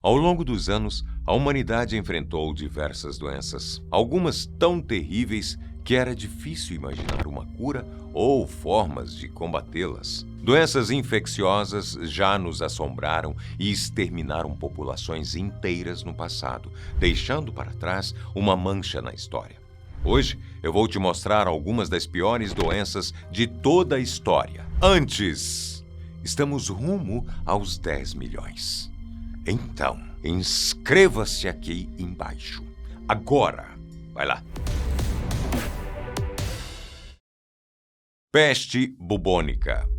Ao longo dos anos, a humanidade enfrentou diversas doenças, algumas tão terríveis que era difícil imaginar uma cura ou formas de combatê-las. Doenças infecciosas já nos assombraram e exterminaram populações inteiras no passado, deixando para trás uma mancha na história. Hoje, eu vou te mostrar algumas das piores doenças de toda a história. Antes, estamos rumo aos 10 milhões. Então, inscreva-se aqui embaixo. Agora, vai lá. Peste bubônica.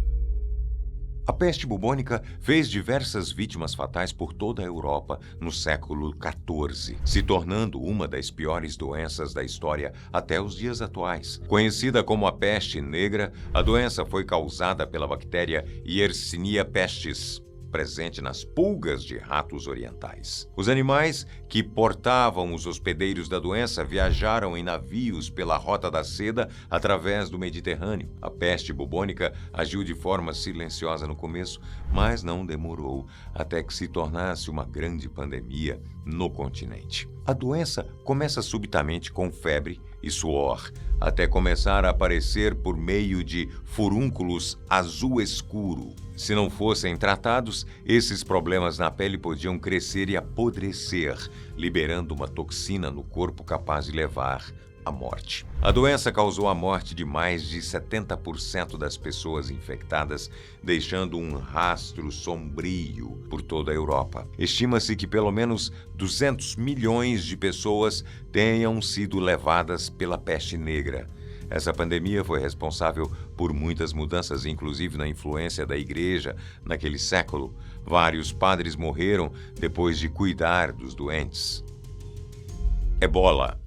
A peste bubônica fez diversas vítimas fatais por toda a Europa no século XIV, se tornando uma das piores doenças da história até os dias atuais. Conhecida como a peste negra, a doença foi causada pela bactéria Yersinia pestis, presente nas pulgas de ratos orientais. Os animais que portavam os hospedeiros da doença viajaram em navios pela Rota da Seda através do Mediterrâneo. A peste bubônica agiu de forma silenciosa no começo, mas não demorou até que se tornasse uma grande pandemia no continente. A doença começa subitamente com febre e suor, até começar a aparecer por meio de furúnculos azul escuro. Se não fossem tratados, esses problemas na pele podiam crescer e apodrecer, liberando uma toxina no corpo capaz de levar à morte. A doença causou a morte de mais de 70% das pessoas infectadas, deixando um rastro sombrio por toda a Europa. Estima-se que pelo menos 200 milhões de pessoas tenham sido levadas pela peste negra. Essa pandemia foi responsável por muitas mudanças, inclusive na influência da igreja naquele século. Vários padres morreram depois de cuidar dos doentes. Ebola.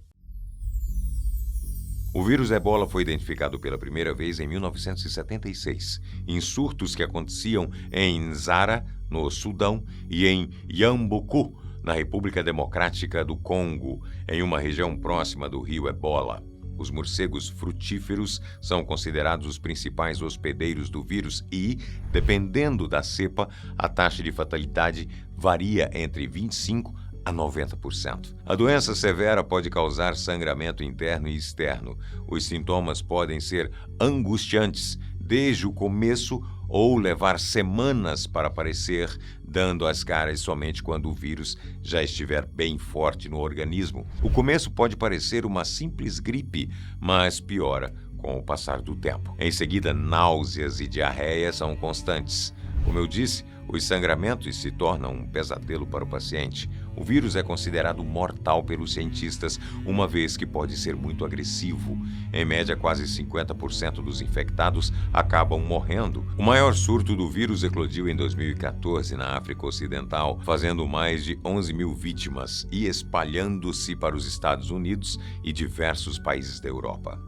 O vírus Ebola foi identificado pela primeira vez em 1976, em surtos que aconteciam em Nzara, no Sudão, e em Yambucu, na República Democrática do Congo, em uma região próxima do rio Ebola. Os morcegos frutíferos são considerados os principais hospedeiros do vírus e, dependendo da cepa, a taxa de fatalidade varia entre 25% a 90%. A doença severa pode causar sangramento interno e externo. Os sintomas podem ser angustiantes desde o começo ou levar semanas para aparecer, dando as caras somente quando o vírus já estiver bem forte no organismo. O começo pode parecer uma simples gripe, mas piora com o passar do tempo. Em seguida, náuseas e diarreia são constantes. Como eu disse, os sangramentos se tornam um pesadelo para o paciente. O vírus é considerado mortal pelos cientistas, uma vez que pode ser muito agressivo. Em média, quase 50% dos infectados acabam morrendo. O maior surto do vírus eclodiu em 2014 na África Ocidental, fazendo mais de 11 mil vítimas e espalhando-se para os Estados Unidos e diversos países da Europa.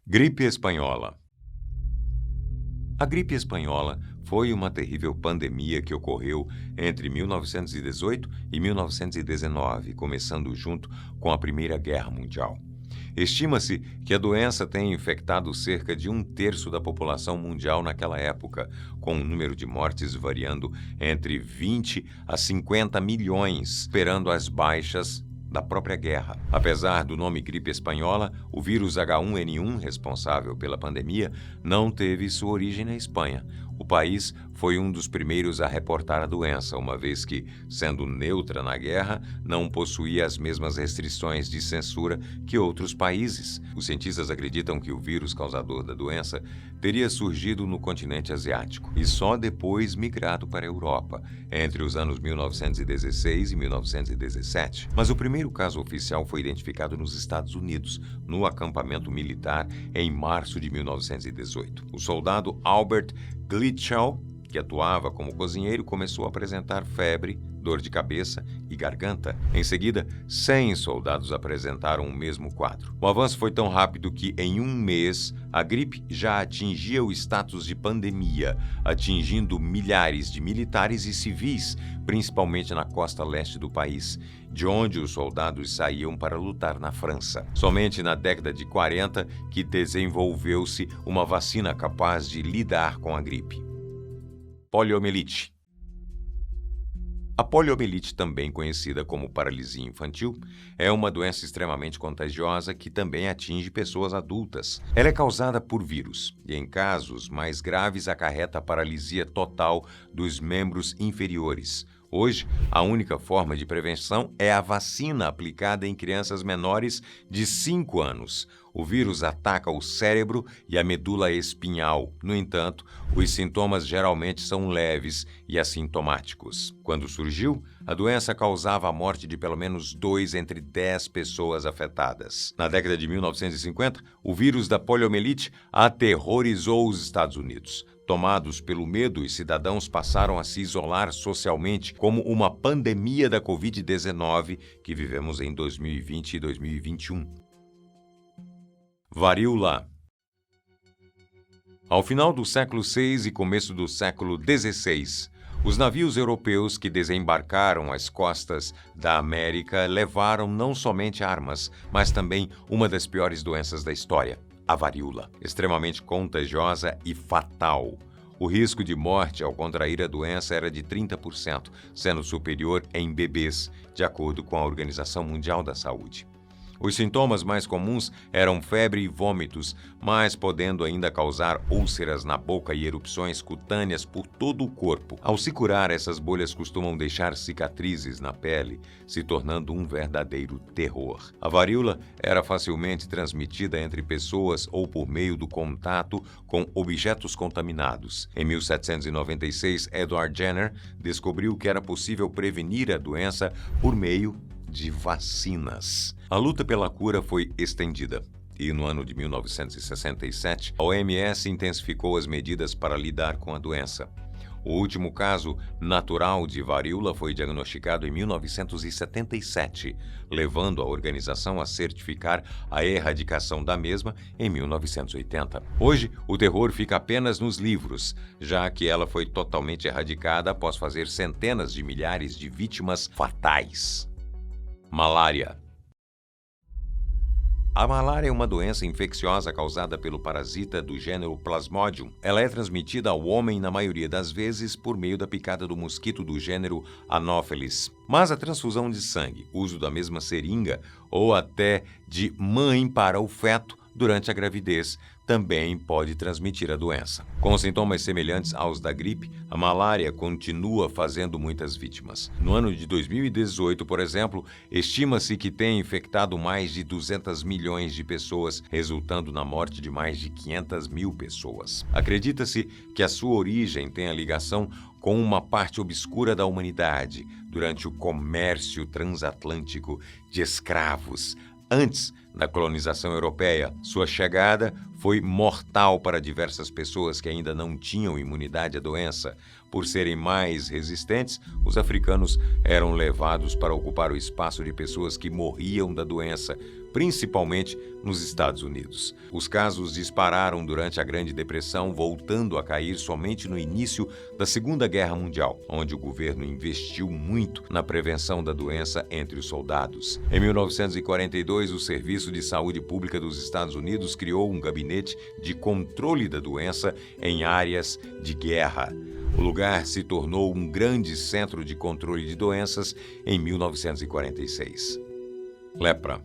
Gripe espanhola. A gripe espanhola foi uma terrível pandemia que ocorreu entre 1918 e 1919, começando junto com a Primeira Guerra Mundial. Estima-se que a doença tenha infectado cerca de 1/3 da população mundial naquela época, com um número de mortes variando entre 20 a 50 milhões, esperando as baixas da própria guerra. Apesar do nome gripe espanhola, o vírus H1N1, responsável pela pandemia, não teve sua origem na Espanha. O país foi um dos primeiros a reportar a doença, uma vez que, sendo neutra na guerra, não possuía as mesmas restrições de censura que outros países. Os cientistas acreditam que o vírus causador da doença teria surgido no continente asiático e só depois migrado para a Europa, entre os anos 1916 e 1917. Mas o primeiro caso oficial foi identificado nos Estados Unidos, no acampamento militar, em março de 1918. O soldado Albert Glitchow, que atuava como cozinheiro, começou a apresentar febre, dor de cabeça e garganta. Em seguida, 100 soldados apresentaram o mesmo quadro. O avanço foi tão rápido que, em um mês, a gripe já atingia o status de pandemia, atingindo milhares de militares e civis, principalmente na costa leste do país, de onde os soldados saíam para lutar na França. Somente na década de 40 que desenvolveu-se uma vacina capaz de lidar com a gripe. Poliomielite. A poliomielite, também conhecida como paralisia infantil, é uma doença extremamente contagiosa que também atinge pessoas adultas. Ela é causada por vírus e, em casos mais graves, acarreta a paralisia total dos membros inferiores. Hoje, a única forma de prevenção é a vacina aplicada em crianças menores de 5 anos. O vírus ataca o cérebro e a medula espinhal. No entanto, os sintomas geralmente são leves e assintomáticos. Quando surgiu, a doença causava a morte de pelo menos 2 entre 10 pessoas afetadas. Na década de 1950, o vírus da poliomielite aterrorizou os Estados Unidos. Tomados pelo medo, os cidadãos passaram a se isolar socialmente, como uma pandemia da Covid-19 que vivemos em 2020 e 2021. Varíola. Ao final do século VI e começo do século XVI, os navios europeus que desembarcaram às costas da América levaram não somente armas, mas também uma das piores doenças da história, a varíola, extremamente contagiosa e fatal. O risco de morte ao contrair a doença era de 30%, sendo superior em bebês, de acordo com a Organização Mundial da Saúde. Os sintomas mais comuns eram febre e vômitos, mas podendo ainda causar úlceras na boca e erupções cutâneas por todo o corpo. Ao se curar, essas bolhas costumam deixar cicatrizes na pele, se tornando um verdadeiro terror. A varíola era facilmente transmitida entre pessoas ou por meio do contato com objetos contaminados. Em 1796, Edward Jenner descobriu que era possível prevenir a doença por meio de vacinas. A luta pela cura foi estendida e, no ano de 1967, a OMS intensificou as medidas para lidar com a doença. O último caso natural de varíola foi diagnosticado em 1977, levando a organização a certificar a erradicação da mesma em 1980. Hoje, o terror fica apenas nos livros, já que ela foi totalmente erradicada após fazer centenas de milhares de vítimas fatais. Malária. A malária é uma doença infecciosa causada pelo parasita do gênero Plasmodium. Ela é transmitida ao homem na maioria das vezes por meio da picada do mosquito do gênero Anopheles. Mas a transfusão de sangue, uso da mesma seringa ou até de mãe para o feto durante a gravidez, também pode transmitir a doença. Com sintomas semelhantes aos da gripe, a malária continua fazendo muitas vítimas. No ano de 2018, por exemplo, estima-se que tenha infectado mais de 200 milhões de pessoas, resultando na morte de mais de 500 mil pessoas. Acredita-se que a sua origem tenha ligação com uma parte obscura da humanidade durante o comércio transatlântico de escravos. Antes da colonização europeia, sua chegada foi mortal para diversas pessoas que ainda não tinham imunidade à doença. Por serem mais resistentes, os africanos eram levados para ocupar o espaço de pessoas que morriam da doença, principalmente nos Estados Unidos. Os casos dispararam durante a Grande Depressão, voltando a cair somente no início da Segunda Guerra Mundial, onde o governo investiu muito na prevenção da doença entre os soldados. Em 1942, o Serviço de Saúde Pública dos Estados Unidos criou um gabinete de controle da doença em áreas de guerra. O lugar se tornou um grande centro de controle de doenças em 1946. Lepra.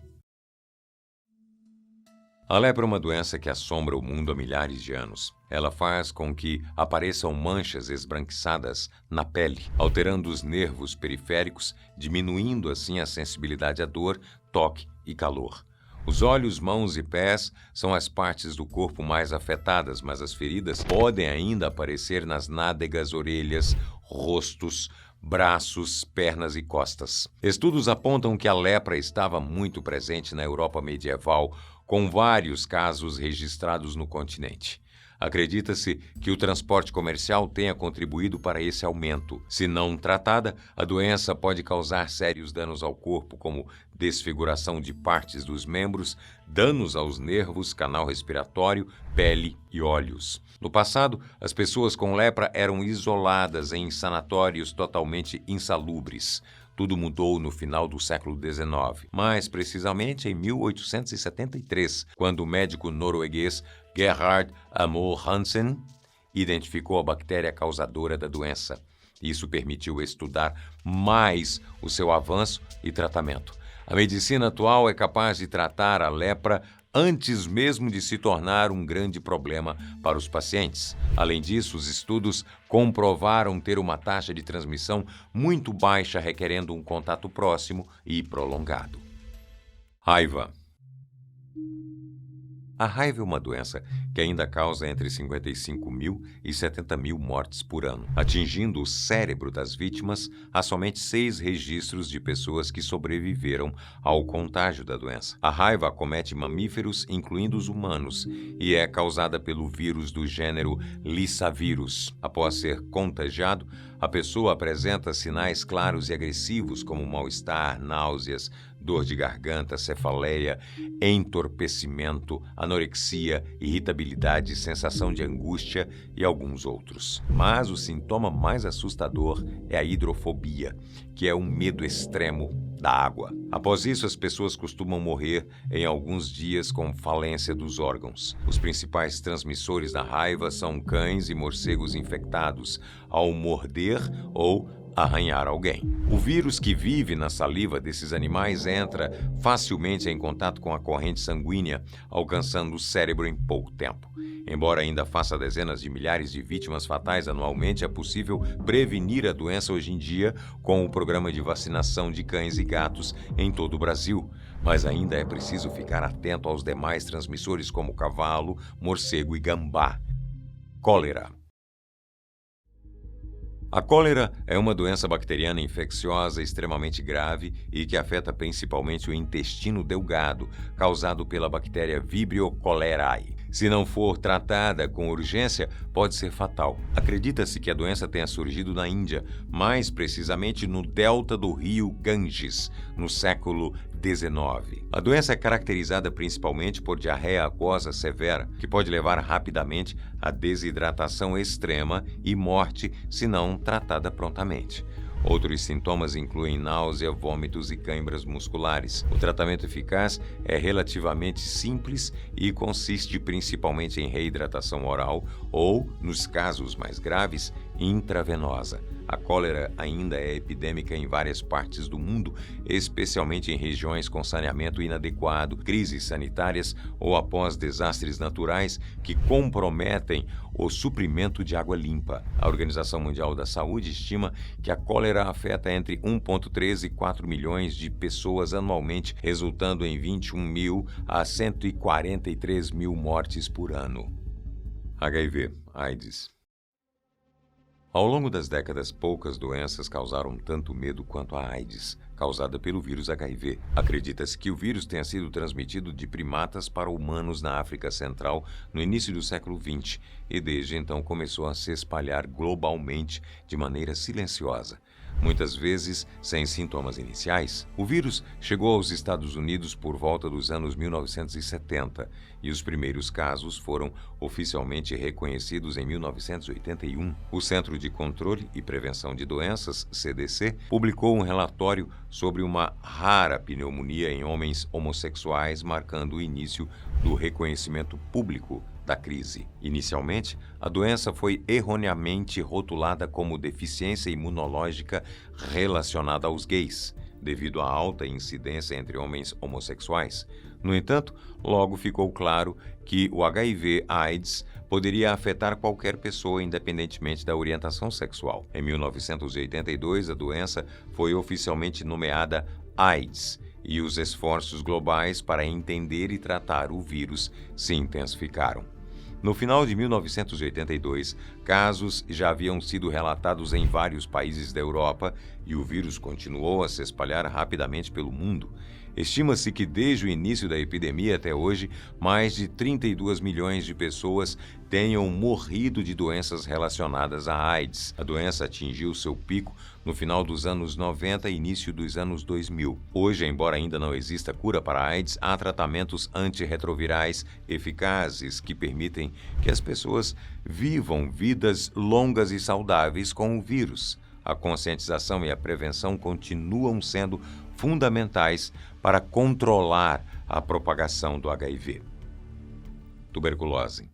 A lepra é uma doença que assombra o mundo há milhares de anos. Ela faz com que apareçam manchas esbranquiçadas na pele, alterando os nervos periféricos, diminuindo assim a sensibilidade à dor, toque e calor. Os olhos, mãos e pés são as partes do corpo mais afetadas, mas as feridas podem ainda aparecer nas nádegas, orelhas, rostos, braços, pernas e costas. Estudos apontam que a lepra estava muito presente na Europa medieval, com vários casos registrados no continente. Acredita-se que o transporte comercial tenha contribuído para esse aumento. Se não tratada, a doença pode causar sérios danos ao corpo, como desfiguração de partes dos membros, danos aos nervos, canal respiratório, pele e olhos. No passado, as pessoas com lepra eram isoladas em sanatórios totalmente insalubres. Tudo mudou no final do século XIX, mais precisamente em 1873, quando o médico norueguês Gerhard Amor Hansen identificou a bactéria causadora da doença. Isso permitiu estudar mais o seu avanço e tratamento. A medicina atual é capaz de tratar a lepra antes mesmo de se tornar um grande problema para os pacientes. Além disso, os estudos comprovaram ter uma taxa de transmissão muito baixa, requerendo um contato próximo e prolongado. Raiva. A raiva é uma doença que ainda causa entre 55 mil e 70 mil mortes por ano. Atingindo o cérebro das vítimas, há somente 6 registros de pessoas que sobreviveram ao contágio da doença. A raiva acomete mamíferos, incluindo os humanos, e é causada pelo vírus do gênero Lyssavirus. Após ser contagiado, a pessoa apresenta sinais claros e agressivos como mal-estar, náuseas, dor de garganta, cefaleia, entorpecimento, anorexia, irritabilidade, sensação de angústia e alguns outros. Mas o sintoma mais assustador é a hidrofobia, que é um medo extremo da água. Após isso, as pessoas costumam morrer em alguns dias com falência dos órgãos. Os principais transmissores da raiva são cães e morcegos infectados ao morder ou arranhar alguém. O vírus que vive na saliva desses animais entra facilmente em contato com a corrente sanguínea, alcançando o cérebro em pouco tempo. Embora ainda faça dezenas de milhares de vítimas fatais anualmente, é possível prevenir a doença hoje em dia com o programa de vacinação de cães e gatos em todo o Brasil. Mas ainda é preciso ficar atento aos demais transmissores como cavalo, morcego e gambá. Cólera. A cólera é uma doença bacteriana infecciosa extremamente grave e que afeta principalmente o intestino delgado, causado pela bactéria Vibrio cholerae. Se não for tratada com urgência, pode ser fatal. Acredita-se que a doença tenha surgido na Índia, mais precisamente no delta do rio Ganges, no século XIX. A doença é caracterizada principalmente por diarreia aquosa severa, que pode levar rapidamente a desidratação extrema e morte se não tratada prontamente. Outros sintomas incluem náusea, vômitos e câimbras musculares. O tratamento eficaz é relativamente simples e consiste principalmente em reidratação oral ou, nos casos mais graves, intravenosa. A cólera ainda é epidêmica em várias partes do mundo, especialmente em regiões com saneamento inadequado, crises sanitárias ou após desastres naturais que comprometem o suprimento de água limpa. A Organização Mundial da Saúde estima que a cólera afeta entre 1,3 e 4 milhões de pessoas anualmente, resultando em 21 mil a 143 mil mortes por ano. HIV, AIDS. Ao longo das décadas, poucas doenças causaram tanto medo quanto a AIDS, causada pelo vírus HIV. Acredita-se que o vírus tenha sido transmitido de primatas para humanos na África Central no início do século XX e desde então começou a se espalhar globalmente de maneira silenciosa. Muitas vezes sem sintomas iniciais. O vírus chegou aos Estados Unidos por volta dos anos 1970 e os primeiros casos foram oficialmente reconhecidos em 1981. O Centro de Controle e Prevenção de Doenças, CDC, publicou um relatório sobre uma rara pneumonia em homens homossexuais, marcando o início do reconhecimento público da crise. Inicialmente, a doença foi erroneamente rotulada como deficiência imunológica relacionada aos gays, devido à alta incidência entre homens homossexuais. No entanto, logo ficou claro que o HIV/AIDS poderia afetar qualquer pessoa independentemente da orientação sexual. Em 1982, a doença foi oficialmente nomeada AIDS, e os esforços globais para entender e tratar o vírus se intensificaram. No final de 1982, casos já haviam sido relatados em vários países da Europa e o vírus continuou a se espalhar rapidamente pelo mundo. Estima-se que desde o início da epidemia até hoje, mais de 32 milhões de pessoas tenham morrido de doenças relacionadas à AIDS. A doença atingiu seu pico no final dos anos 90 e início dos anos 2000. Hoje, embora ainda não exista cura para a AIDS, há tratamentos antirretrovirais eficazes que permitem que as pessoas vivam vidas longas e saudáveis com o vírus. A conscientização e a prevenção continuam sendo fundamentais para controlar a propagação do HIV. Tuberculose.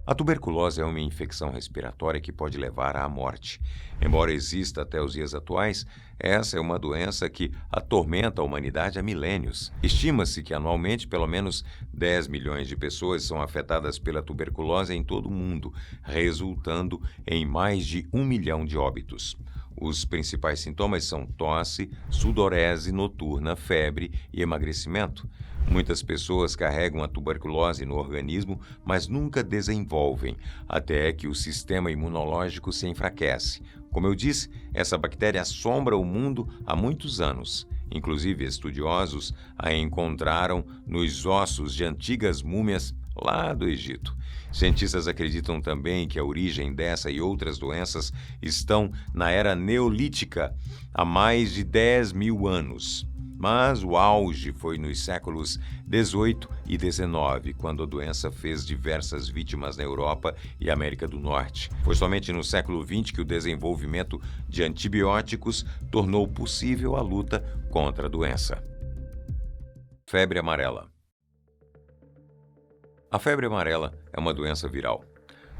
A tuberculose é uma infecção respiratória que pode levar à morte. Embora exista até os dias atuais, essa é uma doença que atormenta a humanidade há milênios. Estima-se que anualmente pelo menos 10 milhões de pessoas são afetadas pela tuberculose em todo o mundo, resultando em mais de 1 milhão de óbitos. Os principais sintomas são tosse, sudorese noturna, febre e emagrecimento. Muitas pessoas carregam a tuberculose no organismo, mas nunca desenvolvem, até que o sistema imunológico se enfraquece. Como eu disse, essa bactéria assombra o mundo há muitos anos. Inclusive, estudiosos a encontraram nos ossos de antigas múmias lá do Egito. Cientistas acreditam também que a origem dessa e outras doenças estão na era neolítica, há mais de 10 mil anos. Mas o auge foi nos séculos XVIII e XIX, quando a doença fez diversas vítimas na Europa e América do Norte. Foi somente no século XX que o desenvolvimento de antibióticos tornou possível a luta contra a doença. Febre amarela. A febre amarela é uma doença viral.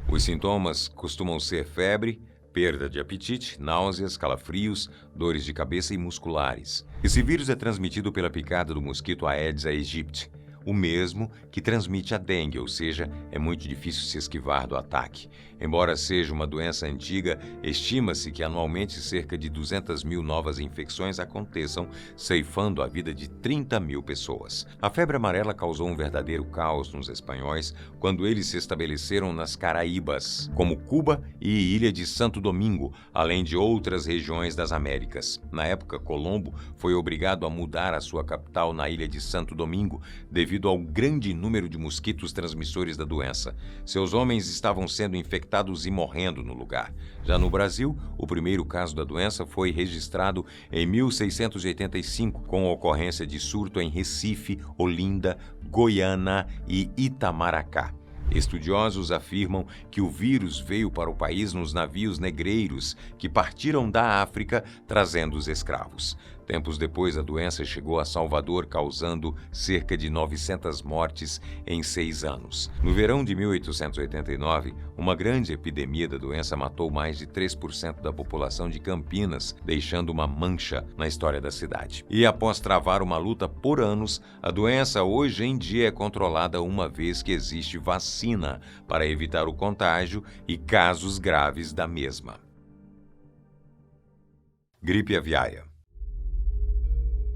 Os sintomas costumam ser febre, perda de apetite, náuseas, calafrios, dores de cabeça e musculares. Esse vírus é transmitido pela picada do mosquito Aedes aegypti, o mesmo que transmite a dengue, ou seja, é muito difícil se esquivar do ataque. Embora seja uma doença antiga, estima-se que anualmente cerca de 200 mil novas infecções aconteçam, ceifando a vida de 30 mil pessoas. A febre amarela causou um verdadeiro caos nos espanhóis quando eles se estabeleceram nas Caraíbas, como Cuba e Ilha de Santo Domingo, além de outras regiões das Américas. Na época, Colombo foi obrigado a mudar a sua capital na Ilha de Santo Domingo, devido ao grande número de mosquitos transmissores da doença. Seus homens estavam sendo infectados e morrendo no lugar. Já no Brasil, o primeiro caso da doença foi registrado em 1685, com ocorrência de surto em Recife, Olinda, Goiânia e Itamaracá. Estudiosos afirmam que o vírus veio para o país nos navios negreiros que partiram da África trazendo os escravos. Tempos depois, a doença chegou a Salvador, causando cerca de 900 mortes em 6 anos. No verão de 1889, uma grande epidemia da doença matou mais de 3% da população de Campinas, deixando uma mancha na história da cidade. E após travar uma luta por anos, a doença hoje em dia é controlada uma vez que existe vacina para evitar o contágio e casos graves da mesma. Gripe aviária.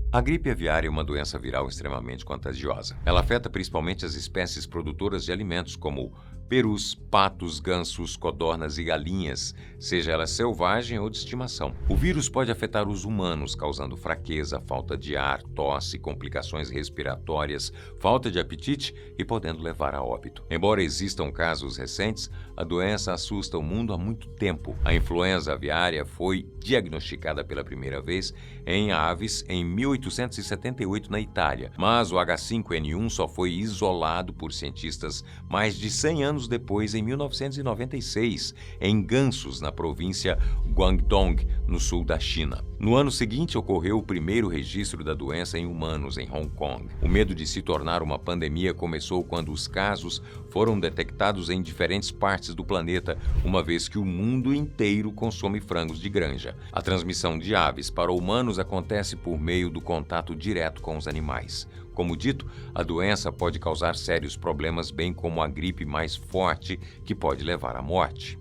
A gripe aviária é uma doença viral extremamente contagiosa. Ela afeta principalmente as espécies produtoras de alimentos, como perus, patos, gansos, codornas e galinhas, seja ela selvagem ou de estimação. O vírus pode afetar os humanos, causando fraqueza, falta de ar, tosse, complicações respiratórias, falta de apetite e podendo levar a óbito. Embora existam casos recentes, a doença assusta o mundo há muito tempo. A influenza aviária foi diagnosticada pela primeira vez em aves em 1878 na Itália, mas o H5N1 só foi isolado por cientistas mais de 100 anos depois, em 1996, em gansos, na província Guangdong, no sul da China. No ano seguinte, ocorreu o primeiro registro da doença em humanos, em Hong Kong. O medo de se tornar uma pandemia começou quando os casos foram detectados em diferentes partes do planeta, uma vez que o mundo inteiro consome frangos de granja. A transmissão de aves para humanos acontece por meio do contato direto com os animais. Como dito, a doença pode causar sérios problemas, bem como a gripe mais forte, que pode levar à morte.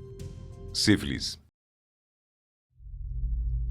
Sífilis.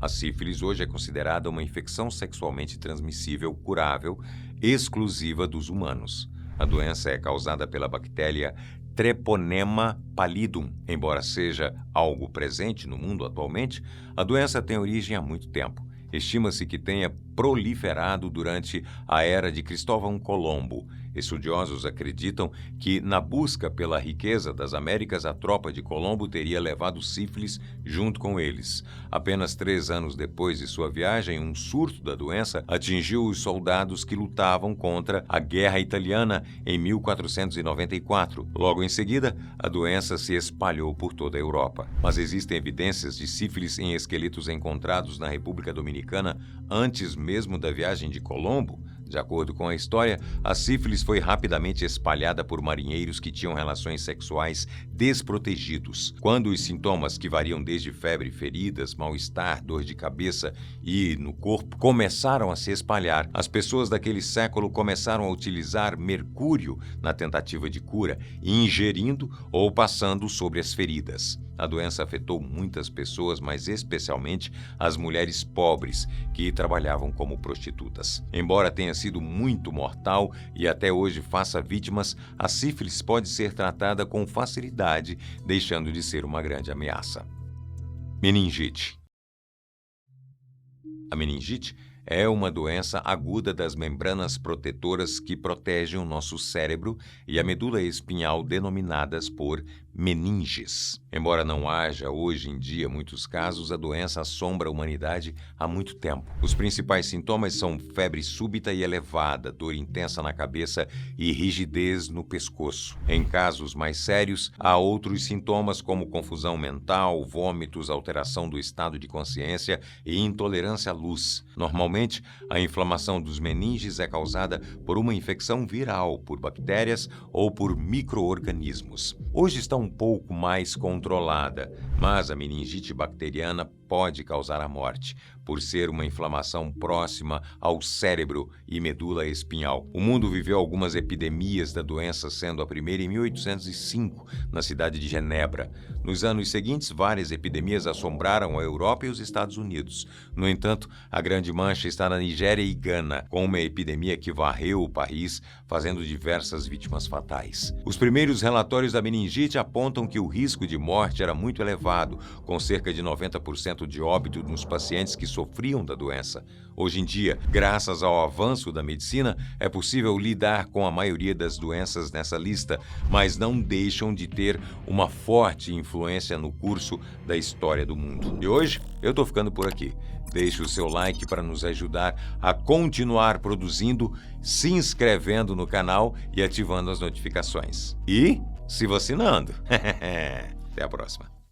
A sífilis hoje é considerada uma infecção sexualmente transmissível curável, exclusiva dos humanos. A doença é causada pela bactéria Treponema pallidum. Embora seja algo presente no mundo atualmente, a doença tem origem há muito tempo. Estima-se que tenha proliferado durante a era de Cristóvão Colombo. Estudiosos acreditam que, na busca pela riqueza das Américas, a tropa de Colombo teria levado sífilis junto com eles. Apenas 3 anos depois de sua viagem, um surto da doença atingiu os soldados que lutavam contra a Guerra Italiana em 1494. Logo em seguida, a doença se espalhou por toda a Europa. Mas existem evidências de sífilis em esqueletos encontrados na República Dominicana antes mesmo da viagem de Colombo? De acordo com a história, a sífilis foi rapidamente espalhada por marinheiros que tinham relações sexuais desprotegidos. Quando os sintomas, que variam desde febre, feridas, mal-estar, dor de cabeça e no corpo, começaram a se espalhar, as pessoas daquele século começaram a utilizar mercúrio na tentativa de cura, ingerindo ou passando sobre as feridas. A doença afetou muitas pessoas, mas especialmente as mulheres pobres que trabalhavam como prostitutas. Embora tenha sido muito mortal e até hoje faça vítimas, a sífilis pode ser tratada com facilidade, deixando de ser uma grande ameaça. Meningite. A meningite é uma doença aguda das membranas protetoras que protegem o nosso cérebro e a medula espinhal, denominadas por meninges. Embora não haja hoje em dia muitos casos, a doença assombra a humanidade há muito tempo. Os principais sintomas são febre súbita e elevada, dor intensa na cabeça e rigidez no pescoço. Em casos mais sérios, há outros sintomas como confusão mental, vômitos, alteração do estado de consciência e intolerância à luz. Normalmente, a inflamação dos meninges é causada por uma infecção viral, por bactérias ou por micro-organismos. Hoje está um pouco mais controlada, mas a meningite bacteriana pode causar a morte, por ser uma inflamação próxima ao cérebro e medula espinhal. O mundo viveu algumas epidemias da doença, sendo a primeira em 1805, na cidade de Genebra. Nos anos seguintes, várias epidemias assombraram a Europa e os Estados Unidos. No entanto, a grande mancha está na Nigéria e Gana, com uma epidemia que varreu o país, fazendo diversas vítimas fatais. Os primeiros relatórios da meningite apontam que o risco de morte era muito elevado, com cerca de 90% de óbito nos pacientes que sofriam da doença. Hoje em dia, graças ao avanço da medicina, é possível lidar com a maioria das doenças nessa lista, mas não deixam de ter uma forte influência no curso da história do mundo. E hoje, eu tô ficando por aqui. Deixe o seu like para nos ajudar a continuar produzindo, se inscrevendo no canal e ativando as notificações. E se vacinando. Até a próxima.